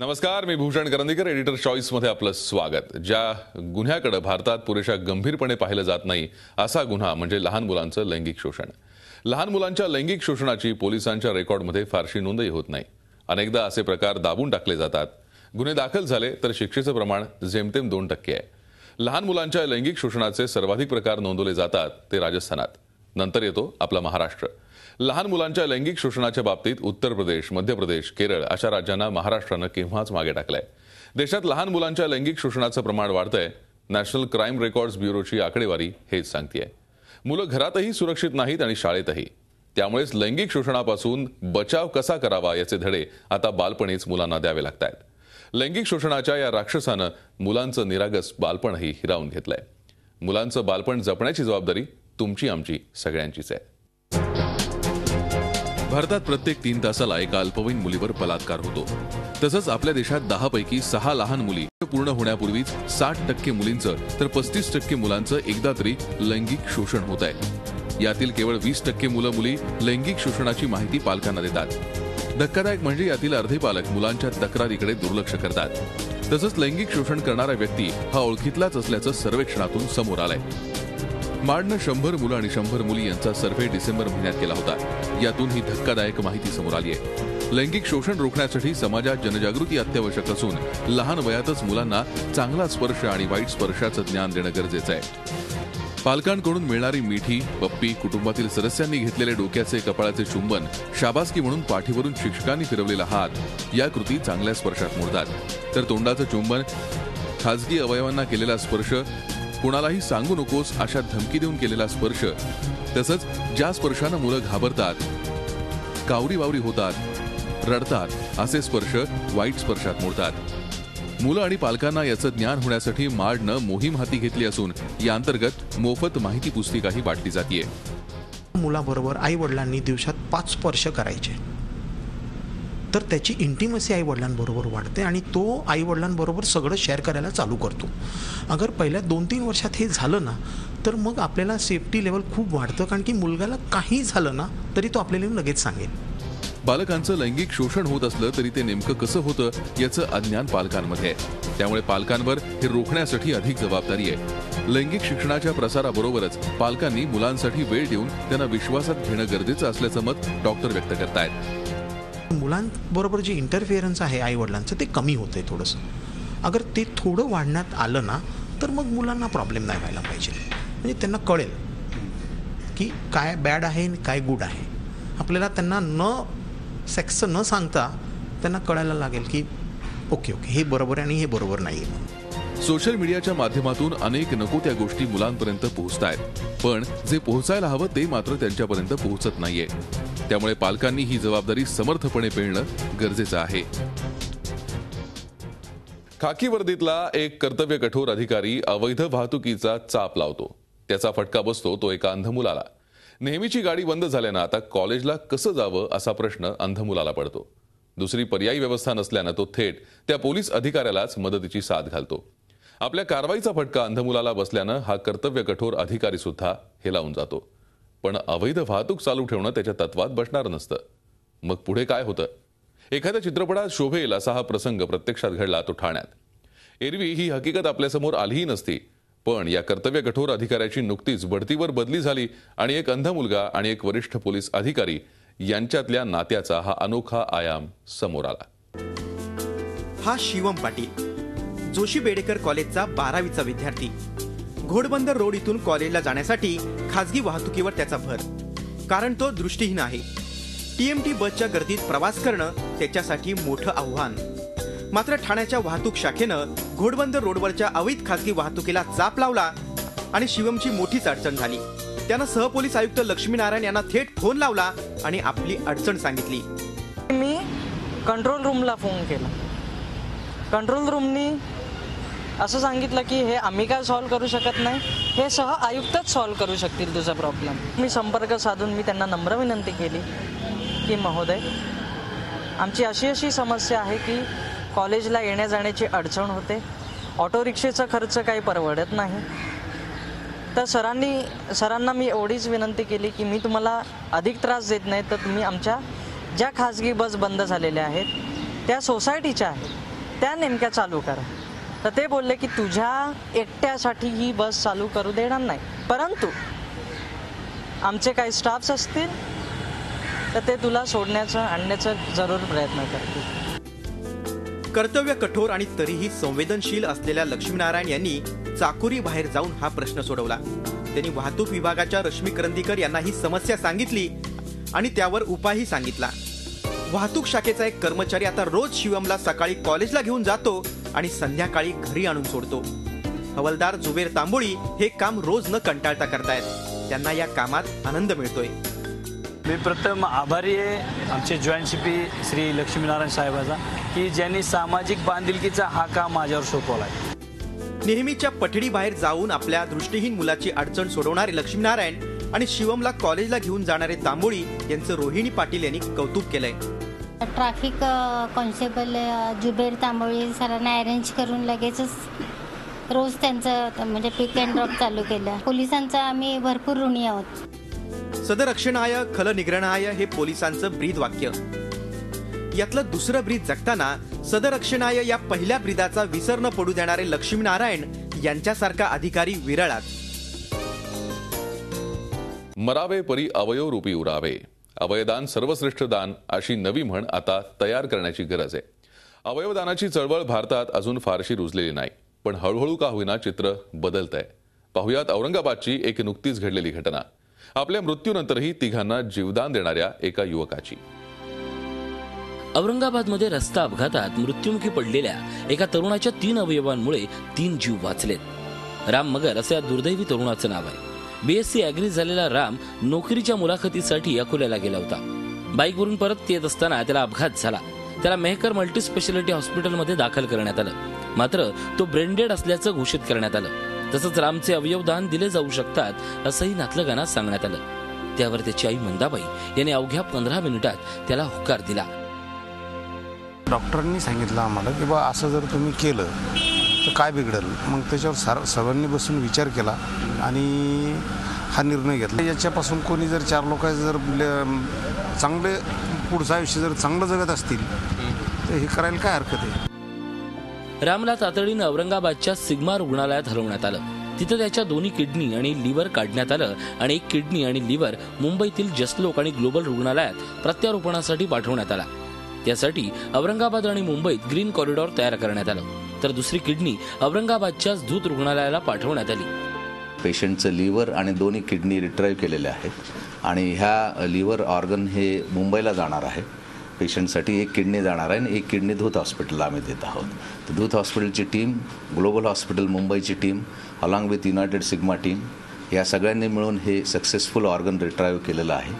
नमस्कार, मी Bhushan Karandikar, editor choice मध्ये आपलं स्वागत। ज्या गुन्ह्याकडे भारतात पुरेशा गंभीरपणे पाहिलं जात नाही असा गुन्हा म्हणजे लहान मुलांचं लैंगिक शोषण। लहान मुलांच्या लैंगिक शोषणाची पोलिसांच्या रेकॉर्डमध्ये फारशी नोंदही होत नाही। अनेकदा असे प्रकार दाबून टाकले जातात। गुन्हे दाखल झाले तर शिक्षेचं प्रमाण जेमतेम 2% आहे। लहान मुलांच्या लैंगिक शोषणाचे सर्वाधिक प्रकार नोंदवले जातात ते राजस्थानात, नंतर येतो आपला महाराष्ट्र। लहान मुलांच्या लैंगिक शोषणाच्या बाबतीत उत्तर प्रदेश, मध्य प्रदेश, केरळ अशा राज्यांना महाराष्ट्रानं केव्हाच मागे टाकलंय। देशात लहान मुलांच्या लैंगिक शोषणाचं प्रमाण वाढतंय। नॅशनल क्राईम रेकॉर्ड्स ब्युरोची आकडेवारी हेच सांगतेय। मुलं घरातही सुरक्षित नाहीत आणि शाळेतही। त्यामुळेच लैंगिक शोषणापासून बचाव कसा करावा याचे धडे आता बालपणीच मुलांना द्यावे लागतायत। लैंगिक शोषणाच्या या राक्षसानं मुलांचं निरागस बालपणही हिरावून घेतलंय। मुलांचं बालपण जपण्याची जबाबदारी तुमची आमची सगळ्यांचीच आहे। भारतात प्रत्येक 3 तासाला एका अल्पवयीन मुलीवर बलात्कार होतो। तसंच आपल्या देशात 10 पैकी 6 लहान मुली पूर्ण होण्यापूर्वीच 60% मुलींचं तर 35% मुलांचं एकदा तरी लैंगिक शोषण होत आहे। यातील केवळ 20% मुलं-मुली लैंगिक शोषणाची माहिती पालकांना देतात। धक्कादायक म्हणजे यातील अर्धे पालक मुलांच्या तक्रारीकडे दुर्लक्ष करतात। तसंच लैंगिक शोषण करणारा व्यक्ती हा ओळखीतलाच असल्याचं सर्वेक्षणातून समोर आलंय। मार्डनं 100 मुलं आणि 100 मुली यांचा सर्व्हे डिसेंबर महिन्यात केला होता। यातून ही धक्कादायक माहिती समोर आली आहे। लैंगिक शोषण रोखण्यासाठी समाजात जनजागृती अत्यावश्यक असून लहान वयातच मुलांना चांगला स्पर्श आणि वाईट स्पर्शाचं ज्ञान देणं गरजेचं आहे। पालकांकडून मिळणारी मिठी, पप्पी, कुटुंबातील सदस्यांनी घेतलेले डोक्याचे कपाळाचे चुंबन, शाबासकी म्हणून पाठीवरून शिक्षकांनी फिरवलेला हात या कृती चांगल्या स्पर्शात मोडतात। तर तोंडाचं चुंबन, खाजगी अवयवांना केलेला स्पर्श, कुणालाही सांगू नकोस अशा धमकी देऊन केलेला स्पर्श, तसंच ज्या स्पर्शानं मुलं घाबरतात, कावरी-बावरी होतात, रडतात असे स्पर्श वाईट स्पर्शात मोडतात। मुलं आणि पालकांना याचं ज्ञान होण्यासाठी मार्डनं मोहीम हाती घेतली असून या अंतर्गत मोफत माहिती पुस्तिकाही वाटली जातीये। मुलाबरोबर आई वडिलांनी दिवसात 5 स्पर्श करायचे तर त्याची इंटिमसी आई वडिलांबरोबर वाढते आणि तो आई वडिलांबरोबर सगळं शेअर करायला चालू करतो। अगर पहिल्या 2-3 वर्षात हे झालं ना तर मग आपल्याला सेफ्टी लेवल खूप वाढतं, कारण की मुलगाला काही झालं ना तरी तो आपल्याला लगेच सांगेल। बालकांचं लैंगिक शोषण होत असलं तरी ते नेमकं कसं होतं याचं अज्ञान पालकांमध्ये आहे। त्यामुळे पालकांवर हे रोखण्यासाठी अधिक जबाबदारी आहे। लैंगिक शिक्षणाच्या प्रसाराबरोबरच पालकांनी मुलांसाठी वेळ देऊन त्यांना विश्वासात घेणं गरजेचं असल्याचं मत डॉक्टर व्यक्त करतायत। मुलांबरोबर जे इंटरफिअरन्स आहे आई वडिलांचं ते कमी होतंय थोडंसं। अगर ते थोडं वाढण्यात आलं ना तर मग मुलांना प्रॉब्लेम नाही व्हायला पाहिजे। म्हणजे त्यांना कळेल की काय बॅड आहे आणि काय गुड आहे। आपल्याला त्यांना सेक्स न सांगता त्यांना कळायला लागेल की ओके हे बरोबर आहे आणि हे बरोबर नाही आहे। सोशल मीडियाच्या माध्यमातून अनेक नको त्या गोष्टी मुलांपर्यंत पोहोचतायत, पण जे पोहोचायला हवं ते मात्र त्यांच्यापर्यंत पोहोचत नाहीये। त्यामुळे पालकांनी ही जबाबदारी समर्थपणे पेलणं गरजेचं आहे। खाकी वर्दीतला एक कर्तव्य कठोर अधिकारी अवैध वाहतुकीचा चाप लावतो। त्याचा फटका बसतो तो एका अंध मुलाला। नेहमीची गाडी बंद झाल्यानं आता कॉलेजला कसं जावं असा प्रश्न अंध मुलाला पडतो। दुसरी पर्यायी व्यवस्था नसल्यानं तो थेट त्या पोलीस अधिकाऱ्यालाच मदतीची साथ घालतो। आपल्या कारवाईचा फटका अंध मुलाला बसल्यानं हा कर्तव्य कठोर अधिकारी सुद्धा हेलावून जातो। पण अवैध वाहतूक चालू ठेवणं त्याच्या तत्वात बसणार नसतं। मग पुढे काय होतं? एखाद्या चित्रपटात शोभेल असा हा प्रसंग प्रत्यक्षात घडला तो ठाण्यात। एरवी ही हकीकत आपल्यासमोर आलीही नसती, पण या कर्तव्य कठोर अधिकाऱ्याची नुकतीच बढतीवर बदली झाली आणि एक अंध मुलगा आणि एक वरिष्ठ पोलीस अधिकारी यांच्यातल्या नात्याचा हा अनोखा आयाम समोर आला। हा शिवम पाटील, जोशी बेडेकर कॉलेजचा 12वीचा विद्यार्थी। घोडबंदर रोड इथून कॉलेजला जाण्यासाठी खासगी वाहतुकीवर त्याचा भर, कारण तो दृष्टीहीन आहे। टीएमटी बसच्या गर्दीत प्रवास करणं त्याच्यासाठी मोठं आव्हान। मात्र ठाण्याच्या वाहतूक शाखेनं घोडबंदर रोडवरच्या अवैध खासगी वाहतुकीला चाप लावला आणि शिवमची मोठीच अडचण झाली। त्यानं सहपोलीस आयुक्त लक्ष्मीनारायण यांना थेट फोन लावला आणि आपली अडचण सांगितली। मी कंट्रोल रूमला फोन केला। कंट्रोल रूमनी असं सांगितलं की हे आम्ही काय सॉल्व्ह करू शकत नाही, हे सह आयुक्तच सॉल्व्ह करू शकतील तुझा प्रॉब्लेम। मी संपर्क साधून मी त्यांना नम्र विनंती केली की महोदय, आमची अशी समस्या आहे की कॉलेजला येण्या जाण्याची अडचण होते, ऑटो रिक्षेचा खर्च काही परवडत नाही। तर सरांना मी एवढीच विनंती केली की मी तुम्हाला अधिक त्रास देत नाही, तर तुम्ही आमच्या ज्या खासगी बस बंद झालेल्या आहेत त्या सोसायटीच्या आहेत त्या नेमक्या चालू करा. तर ते बोलले की तुझ्या एकट्यासाठी ही बस चालू करू देणार नाही, परंतु आमचे काही स्टाफ्स असतील तर ते तुला सोडण्याचं आणण्याचा जरूर प्रयत्न करतील. कर्तव्य कठोर आणि तरीही संवेदनशील असलेल्या लक्ष्मीनारायण यांनी चाकोरी बाहेर जाऊन हा प्रश्न सोडवला. त्यांनी वाहतूक विभागाच्या रश्मी करंदीकर यांना ही समस्या सांगितली आणि त्यावर उपायही सांगितला. वाहतूक शाखेचा एक कर्मचारी आता रोज शिवमला सकाळी कॉलेजला घेऊन जातो आणि संध्याकाळी घरी आणून सोडतो. हवालदार जुबेर तांबोळी हे काम रोज न कंटाळता करतायत. त्यांना या कामात आनंद मिळतोय. मी प्रथम आभारी आहे आमचे जॉईंट सीपी श्री लक्ष्मीनारायण साहेबाचा, की ज्यांनी सामाजिक बांधिलकीचा हा काम माझ्यावर सोपवलाय. नेहमीच्या पठडी बाहेर जाऊन आपल्या दृष्टीहीन मुलाची अडचण सोडवणारे लक्ष्मीनारायण आणि शिवमला कॉलेजला घेऊन जाणारे तांबोळी यांचं रोहिणी पाटील यांनी कौतुक केलंय. ट्रॅफिक कॉन्स्टेबल जुबेर तांबोळी सरांना अरेंज करून लगेचच रोज त्यांचं म्हणजे पिक अँड ड्रॉप चालू केलं. पोलिसांचा आम्ही भरपूर ऋणी आहोत. सदरक्षणाय खल निग्रहणाय हे पोलिसांचं ब्रीद वाक्य. यातलं दुसरं ब्रीद जगताना सदरक्षणाय या पहिल्या ब्रीदाचा विसर न पडू देणारे लक्ष्मीनारायण यांच्यासारखा अधिकारी विरळात. मरावे परी अवयव रूपी उरावे. अवयदान सर्वश्रेष्ठ दान अशी नवी म्हण आता तयार करण्याची गरज आहे. अवयवदानाची चळवळ भारतात अजून फारशी रुजलेली नाही, पण हळूहळू का होईना चित्र बदलत आहे. पाहुयात औरंगाबादची एक नुकतीच घडलेली घटना. आपल्या मृत्यूनंतरही तिघांना जीवदान देणाऱ्या एका युवकाची. औरंगाबादमध्ये रस्ता अपघातात मृत्युमुखी पडलेल्या एका तरुणाच्या 3 अवयवांमुळे 3 जीव वाचलेत. राम मगर असे या दुर्दैवी तरुणाचं नाव आहे. BSc ॲग्री झालेला राम नोकरीच्या मुलाखतीसाठी अकोल्याला गेला होता. बाईकवरून परत येत असताना त्याला अपघात झाला. त्याला मेहकर मल्टी स्पेशालिटी हॉस्पिटलमध्ये दाखल करण्यात आलं. मात्र तो ब्रेन डेड असल्याचं घोषित करण्यात आलं. तसंच रामचे अवयवदान दिले जाऊ शकतात असंही नातलगांना सांगण्यात आलं. त्यावर त्याची आई मंदाबाई यांनी अवघ्या 15 मिनिटात त्याला होकार दिला. डॉक्टरांनी सांगितलं आम्हाला की बा असं जर तुम्ही केलं तर काय बिघडेल. मग त्याच्यावर सर्वांनी बसून विचार केला आणि हा निर्णय घेतला. याच्यापासून कोणी जर 4 लोकांचे जर चांगले पुढचं आयुष्य जर चांगलं जगत असतील तर हे करायला काय हरकत आहे. रामला तातडीनं औरंगाबादच्या सिग्मा रुग्णालयात हलवण्यात आलं. तिथं त्याच्या 2 किडनी आणि लिव्हर काढण्यात आलं आणि 1 किडनी आणि लिव्हर मुंबईतील जसलोक आणि ग्लोबल रुग्णालयात प्रत्यारोपणासाठी पाठवण्यात आला. त्यासाठी औरंगाबाद आणि मुंबईत ग्रीन कॉरिडॉर तयार करण्यात आलं, तर दुसरी किडनी औरंगाबादच्याच धूत रुग्णालयाला पाठवण्यात आली. पेशंटचं लिव्हर आणि 2 किडनी रिट्राईव्ह केलेले आहेत आणि ह्या लिव्हर ऑर्गन हे मुंबईला जाणार आहे. पेशंटसाठी 1 किडनी जाणार आहे आणि 1 किडनी धूत हॉस्पिटलला आम्ही देत आहोत. तर धूत हॉस्पिटलची टीम, ग्लोबल हॉस्पिटल मुंबईची team, along with United sigma team या सगळ्यांनी मिळून हे सक्सेसफुल ऑर्गन रिट्राईव्ह केलेलं आहे.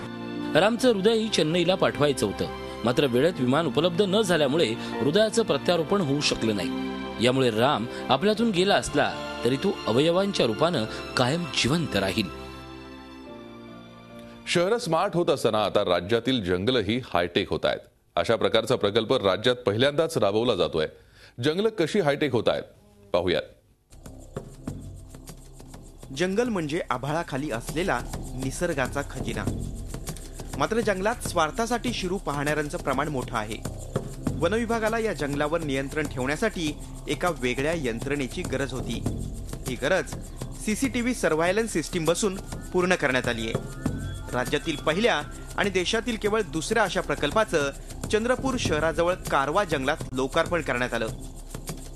रामचं हृदयही चेन्नईला पाठवायचं होतं, मात्र वेळेत विमान उपलब्ध न झाल्यामुळे हृदयाचं प्रत्यारोपण होऊ शकलं नाही. यामुळे राम आपल्यातून गेला असला तरी तो अवयवांच्या रूपानं कायम जिवंत राहील. शहर स्मार्ट होत असताना आता राज्यातील जंगलही हायटेक होत आहेत. अशा प्रकारचा प्रकल्प राज्यात पहिल्यांदाच राबवला जातोय. जंगल कशी हायटेक होत आहेत पाहूयात. जंगल म्हणजे आभाळाखाली असलेला निसर्गाचा खजिना. मात्र जंगलात स्वार्थासाठी शिरू पाहणाऱ्यांचं प्रमाण मोठं आहे. वनविभागाला या जंगलावर नियंत्रण ठेवण्यासाठी एका वेगळ्या यंत्रणेची गरज होती. ही गरज CCTV सर्व्हायलन्स सिस्टीम बसून पूर्ण करण्यात आली आहे. राज्यातील पहिल्या आणि देशातील केवळ दुसऱ्या अशा प्रकल्पाचं चंद्रपूर शहराजवळ कारवा जंगलात लोकार्पण करण्यात आलं.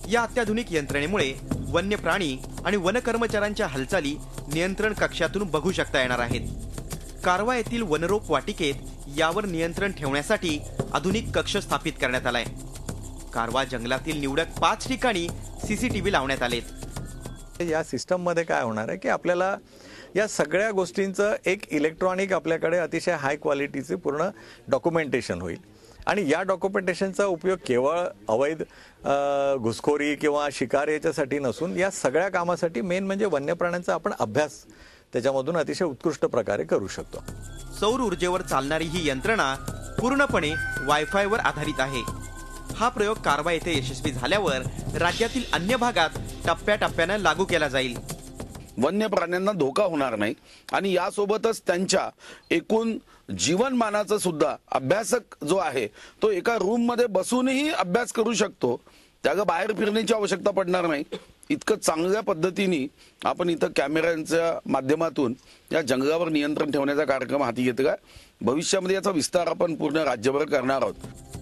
या अत्याधुनिक यंत्रणेमुळे वन्य प्राणी आणि वन कर्मचाऱ्यांच्या हालचाली नियंत्रण कक्षातून बघू शकता येणार आहेत. कारवा येथील वनरोप वाटिकेत यावर नियंत्रण ठेवण्यासाठी आधुनिक कक्ष स्थापित करण्यात आलाय. कारवा जंगलातील निवडक 5 ठिकाणी CCTV लावण्यात आलेत. या सिस्टममध्ये काय होणार आहे की आपल्याला या सगळ्या गोष्टींचं एक इलेक्ट्रॉनिक आपल्याकडे अतिशय हाय क्वालिटीचे पूर्ण डॉक्युमेंटेशन होईल आणि या डॉक्युमेंटेशनचा उपयोग केवळ अवैध घुसखोरी किंवा शिकार याच्यासाठी नसून या सगळ्या कामासाठी मेन म्हणजे वन्य प्राण्यांचा आपण अभ्यास त्याच्यामधून अतिशय उत्कृष्ट प्रकारे करू शकतो. सौर ऊर्जेवर चालणारी ही यंत्रणा पूर्णपणे वायफायवर आधारित आहे. हा प्रयोग कारवा येथे यशस्वी झाल्यावर राज्यातील अन्य भागात टप्प्याटप्प्यानं लागू केला जाईल. वन्य प्राण्यांना धोका होणार नाही आणि यासोबतच त्यांच्या एकूण जीवनमानाचा सुद्धा अभ्यासक जो आहे तो एका रूम मध्ये बसूनही अभ्यास करू शकतो. त्याला बाहेर फिरण्याची आवश्यकता पडणार नाही. इतकं चांगल्या पद्धतीने आपण इथं कॅमेऱ्यांच्या माध्यमातून या जंगलावर नियंत्रण ठेवण्याचा कार्यक्रम हाती घेतला. भविष्यामध्ये याचा विस्तार आपण पूर्ण राज्यभर करणार आहोत.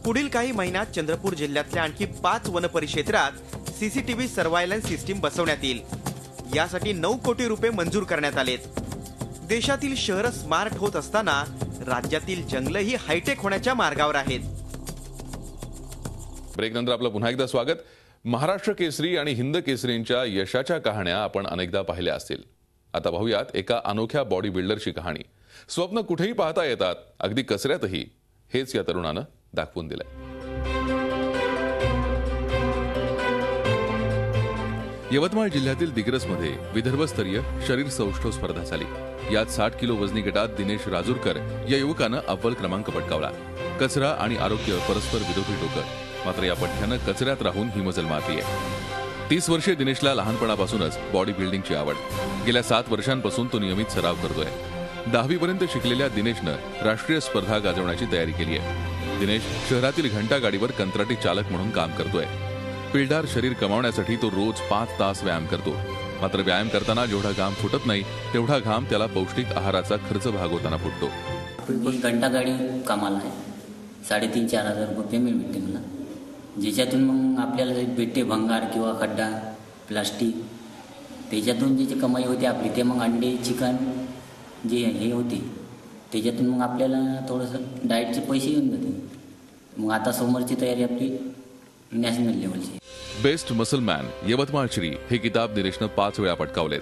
पुढील काही महिन्यात चंद्रपूर जिल्ह्यातल्या आणखी 5 वनपरिक्षेत्रात सीसीटीव्ही सर्व्हायलन्स सिस्टीम बसवण्यात येईल. यासाठी 9 कोटी रुपये मंजूर करण्यात आलेत. देशातील शहरं स्मार्ट होत असताना राज्यातील जंगलही हायटेक होण्याच्या मार्गावर आहेत. ब्रेक नंतर आपलं पुन्हा एकदा स्वागत. महाराष्ट्र केसरी आणि हिंद केसरींच्या यशाच्या कहाण्या आपण अनेकदा पाहिल्या असतील. आता पाहूयात एका अनोख्या बॉडी बिल्डरची कहाणी. स्वप्न कुठेही पाहता येतात, अगदी कचऱ्यातही. हेच या तरुणानं दाखवून दिलंय. यवतमाळ जिल्ह्यातील दिग्रसमध्ये विदर्भस्तरीय शरीर सौष्ठव स्पर्धा झाली. यात 60 किलो वजनी गटात दिनेश राजूरकर या युवकानं अव्वल क्रमांक पटकावला. कचरा आणि आरोग्य परस्पर विरोधी टोकत, मात्र या पठ्ठ्यानं कचऱ्यात राहून ही मजल मारली आहे. 30 वर्षे दिनेशला लहानपणापासूनच बॉडी बिल्डिंगची आवड. गेल्या 7 वर्षांपासून तो नियमित सराव करतोय. 10वी पर्यंत शिकलेल्या दिनेशनं राष्ट्रीय स्पर्धा गाजवण्याची तयारी केली आहे. दिनेश शहरातील घंटा गाडीवर कंत्राटी चालक म्हणून काम करतोय. पिळदार शरीर कमावण्यासाठी तो रोज 5 तास व्यायाम करतो. मात्र व्यायाम करताना जेवढा घाम फुटत नाही तेवढा घाम त्याला पौष्टिक आहाराचा खर्च भागवताना फुटतो. घंटा गाडी कामाला आहे. 3,500-4,000 रुपये पेमेंट भेटते मला, ज्याच्यातून मग आपल्याला भेटते भंगार किंवा खड्डा प्लास्टिक. त्याच्यातून जी कमाई होते आपली ते मग अंडे चिकन जे हे होते त्याच्यातून मग आपल्याला थोडंसं डाएटचे पैसे येऊन जाते. मग आता समोरची तयारी आपली नॅशनल लेवलची. Best muscle man Yavatmal Shri हे किताब दिनेशनं 5 वेळा पटकावलेत.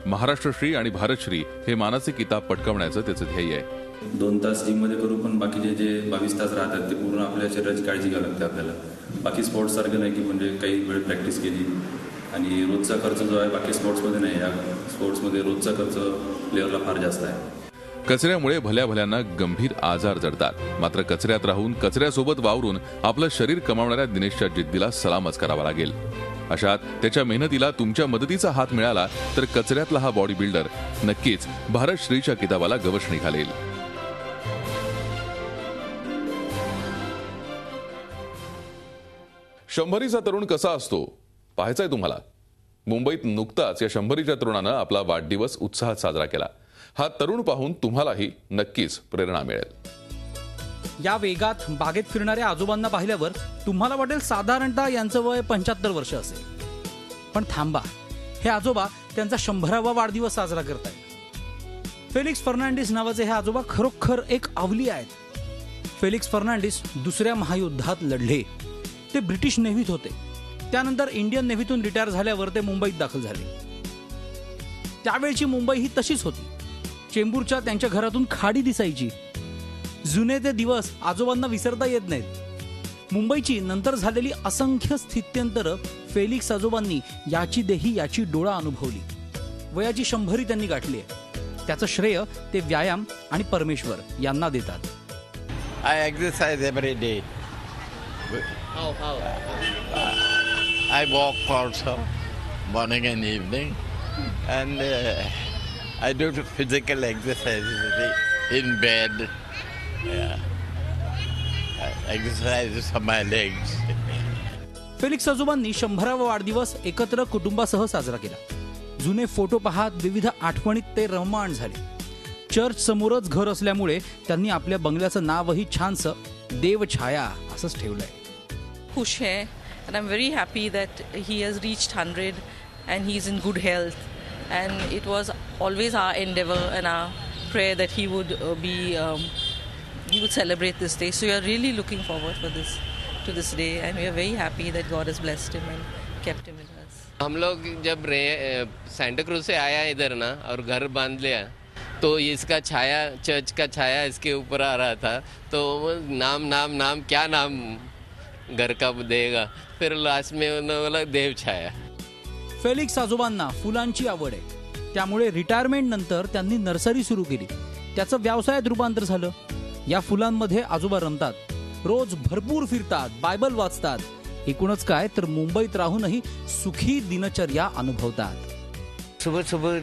महाराष्ट्र श्री आणि भारत श्री हे मानाचे किताब पटकावण्याचं त्याचं ध्येय आहे. 2 तास जिम मध्ये करू, पण बाकीचे जे 22 तास राहतात ते पूर्ण आपल्या शरीराची काळजी घ्यावी लागते आपल्याला. बाकी स्पोर्ट्स सारखं नाही की म्हणजे काही वेळ प्रॅक्टिस केली आणि रोजचा खर्च जो आहे बाकी स्पोर्ट्समध्ये नाही. या स्पोर्ट्समध्ये रोजचा खर्च प्लेअरला फार जास्त आहे. कचऱ्यामुळे भल्या भल्यांना गंभीर आजार जडतात. मात्र कचऱ्यात राहून कचऱ्यासोबत वावरून आपलं शरीर कमावणाऱ्या दिनेशच्या जिद्दीला सलामच करावा लागेल. अशात त्याच्या मेहनतीला तुमच्या मदतीचा हात मिळाला तर कचऱ्यातला हा बॉडी बिल्डर नक्कीच भारत श्रीच्या किताबाला गवसणी घालेल. शंभरीचा तरुण कसा असतो पाहायचाय तुम्हाला? मुंबईत नुकताच या शंभरीच्या तरुणानं आपला वाढदिवस उत्साहात साजरा केला. हा तरुण पाहून तुम्हालाही नक्कीच प्रेरणा मिळेल. या वेगात बागेत फिरणाऱ्या आजोबांना पाहिल्यावर तुम्हाला वाटेल साधारणतः यांचं वय 75 वर्ष असेल. पण थांबा, हे आजोबा त्यांचा 100वा वाढदिवस साजरा करतायत. फेलिक्स फर्नांडिस नावाचे हे आजोबा खरोखर एक अवली आहेत. फेलिक्स फर्नांडिस दुसऱ्या महायुद्धात लढले. ते ब्रिटिश नेव्हीत होते. त्यानंतर इंडियन नेव्हीतून रिटायर झाल्यावर ते मुंबईत दाखल झाले. त्यावेळची मुंबई ही तशीच होती. चेंबूरच्या त्यांच्या घरातून खाडी दिसायची. जुने ते दिवस आजोबांना विसरता येत नाहीत. मुंबईची नंतर झालेली असंख्य स्थित्यंतरं फेलिक्स आजोबांनी याची देही याची डोळा अनुभवली. वयाची 100 त्यांनी गाठली आहे. त्याचं श्रेय ते व्यायाम आणि परमेश्वर यांना देतात. I exercise every day. I walk also morning and evening, and I do physical exercises in bed. Exercises for my legs. Felix आजोबांनी 100वा वाढदिवस एकत्र कुटुंबासह साजरा केला. जुने फोटो पाहत विविध आठवणीत ते रममाण झाले. चर्च समोरच घर असल्यामुळे त्यांनी आपल्या बंगल्याचं नावही छानसं देवछाया असंच ठेवलंय. खुश है and I'm very happy that he has reached 100 and he's in good health, and it was always our endeavor and our prayer that he would he would celebrate this day. So we are really looking forward to this day, and we are very happy that God has blessed him and kept him with us. हम लोग जब Santa cruise से आया इधर ना और घर बांध लिया तो इसका छाया, चर्च का छाया इसके ऊपर आ रहा था. तो नाम नाम नाम क्या नाम घर का देगा, फिर लास्ट में उन्होंने बोला देव छाया. फेलिक्स आजोबांना फुलांची आवड आहे. त्यामुळे रिटायरमेंट नंतर त्यांनी नर्सरी सुरू केली. त्याचं व्यवसायात रूपांतर झालं. या फुलांमध्ये आजोबा रमतात. रोज भरपूर फिरतात, बायबल वाचतात. एकूणच काय तर मुंबईत राहूनही सुखी दिनचर्या अनुभवतात. सुबह सुबह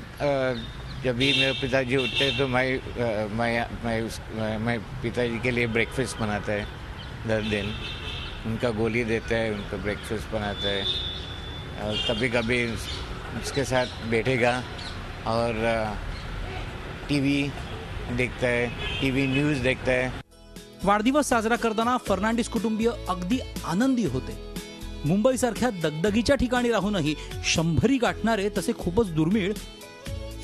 जब भी मेरे पिताजी उठते तो मैं पिताजी के लिए ब्रेकफास्ट बनाता है दर दिन. उनका गोली देते हैं, उनको ब्रेकफास्ट बनाते हैं और कभी कभी उसके साथ बैठेगा और टीवी देखता है, टीवी न्यूज देखता है. वाढदिवस साजरा करताना फर्नांडिस कुटुंबीय अगदी आनंदी होते. मुंबईसारख्या दगदगीच्या ठिकाणी राहूनही 100 गाठणारे तसे खूपच दुर्मिळ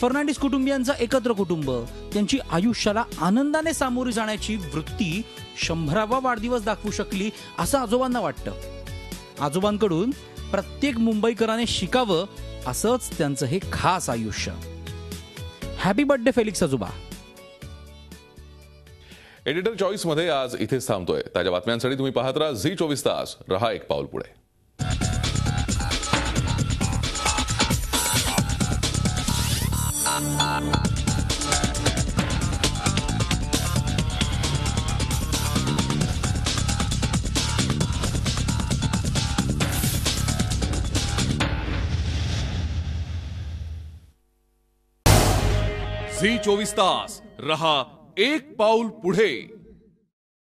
फर्नांडिस कुटुंबियांचा एकत्र कुटुंब, त्यांची आयुष्याला आनंदाने सामोरी जाण्याची वृत्ती 100वा वाढदिवस दाखवू शकली असं आजोबांना वाटतं. आजोबांकडून प्रत्येक मुंबईकराने शिकावं असंच त्यांचं हे खास आयुष्य. हॅपी बर्थडे फेलिक्स आजोबा. एडिटर चॉईस मध्ये आज इथेच थांबतोय. ताज्या बातम्यांसाठी तुम्ही पाहत राहा झी 24 तास. रहा एक पाऊल पुढे. झी 24 तास. रहा एक पाऊल पुढे.